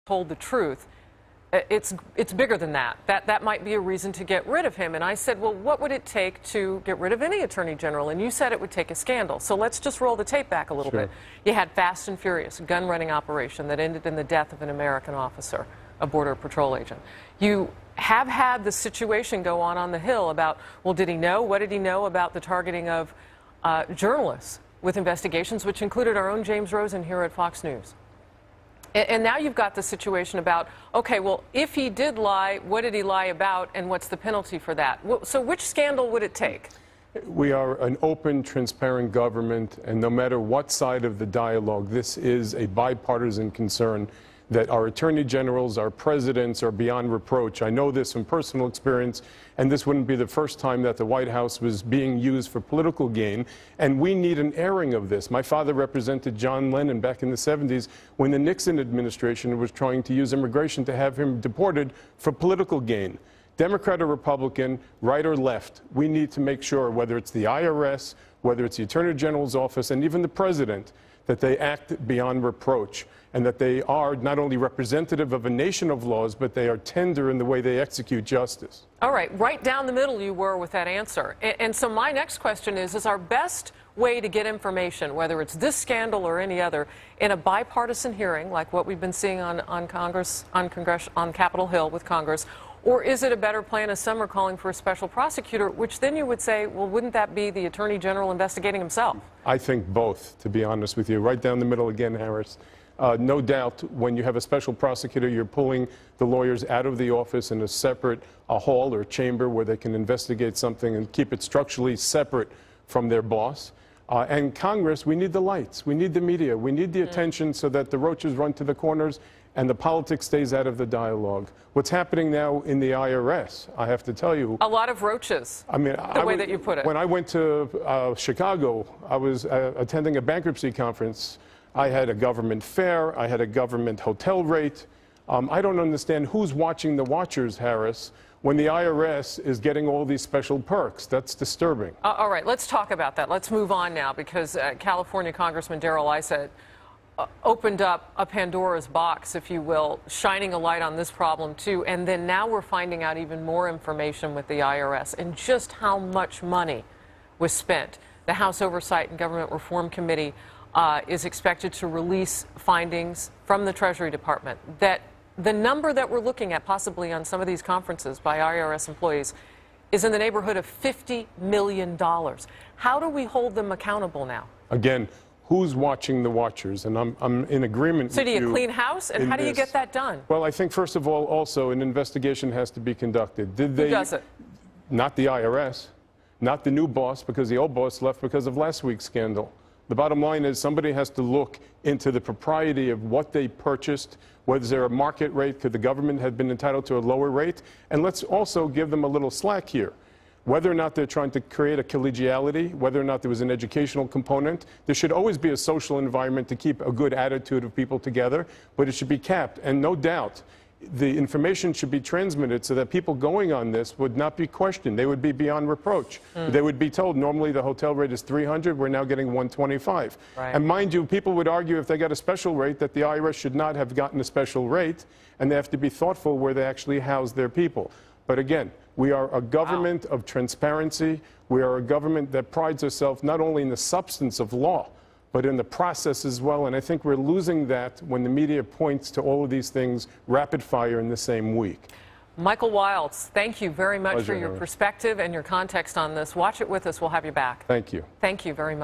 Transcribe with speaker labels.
Speaker 1: told the truth, it's bigger than that. That might be a reason to get rid of him. And I said, well, what would it take to get rid of any attorney general? And you said it would take a scandal. So let's just roll the tape back a little bit. You had Fast and Furious, a gun-running operation that ended in the death of an American officer, a Border Patrol agent. You have had the situation go on the Hill about, well, did he know? What did he know about the targeting of journalists with investigations, which included our own James Rosen here at Fox News? And now you've got the situation about, okay, well, if he did lie, what did he lie about, and what's the penalty for that? So which scandal would it take?
Speaker 2: We are an open, transparent government, and no matter what side of the dialogue, this is a bipartisan concern that our attorney generals, our presidents are beyond reproach. I know this from personal experience, and this wouldn't be the first time that the White House was being used for political gain, and we need an airing of this. My father represented John Lennon back in the 70s when the Nixon administration was trying to use immigration to have him deported for political gain. Democrat or Republican, right or left, we need to make sure, whether it's the IRS, whether it's the Attorney General's office, and even the President, that they act beyond reproach, and that they are not only representative of a nation of laws, but they are tender in the way they execute justice.
Speaker 1: All right, right down the middle you were with that answer. And so my next question is our best way to get information, whether it's this scandal or any other, in a bipartisan hearing, like what we've been seeing on Capitol Hill with Congress, or is it a better plan, as some are calling for a special prosecutor, which then you would say, well, wouldn't that be the Attorney General investigating himself?
Speaker 2: I think both, to be honest with you. Right down the middle again, Harris. No doubt, when you have a special prosecutor, you're pulling the lawyers out of the office in a separate hall or chamber where they can investigate something and keep it structurally separate from their boss. And Congress, we need the lights. We need the media. We need the attention so that the roaches run to the corners and the politics stays out of the dialogue. What's happening now in the IRS, I have to tell you.
Speaker 1: A lot of roaches, I mean, the way that you put it.
Speaker 2: When I went to Chicago, I was attending a bankruptcy conference. I had a government fair. I had a government hotel rate. I don't understand who's watching the watchers, Harris, when the IRS is getting all these special perks. That's disturbing.
Speaker 1: All right, let's talk about that. Let's move on now, because California Congressman Darrell Issa opened up a Pandora's box, if you will, shining a light on this problem too. And then now we're finding out even more information with the IRS and just how much money was spent. The House Oversight and Government Reform Committee is expected to release findings from the Treasury Department that the number that we're looking at possibly on some of these conferences by IRS employees is in the neighborhood of $50 million. How do we hold them accountable now?
Speaker 2: Again, who's watching the watchers? And I'm in agreement with you.
Speaker 1: So do you clean house? And how do you get that done?
Speaker 2: Well, I think, first of all, also an investigation has to be conducted.
Speaker 1: Who does it?
Speaker 2: Not the IRS, not the new boss, because the old boss left because of last week's scandal. The bottom line is somebody has to look into the propriety of what they purchased. Was there a market rate? Could the government have been entitled to a lower rate? And let's also give them a little slack here. Whether or not they're trying to create a collegiality, whether or not there was an educational component, there should always be a social environment to keep a good attitude of people together, but it should be capped. And no doubt, the information should be transmitted so that people going on this would not be questioned. They would be beyond reproach. They would be told normally the hotel rate is $300, we're now getting $125.
Speaker 1: Right.
Speaker 2: And mind you, people would argue if they got a special rate that the IRS should not have gotten a special rate, and they have to be thoughtful where they actually house their people. But again, we are a government of transparency. We are a government that prides itself not only in the substance of law, but in the process as well. And I think we're losing that when the media points to all of these things rapid fire in the same week.
Speaker 1: Michael Wildes, thank you very much for your perspective and your context on this. Watch it with us. We'll have you back.
Speaker 2: Thank you.
Speaker 1: Thank you very much.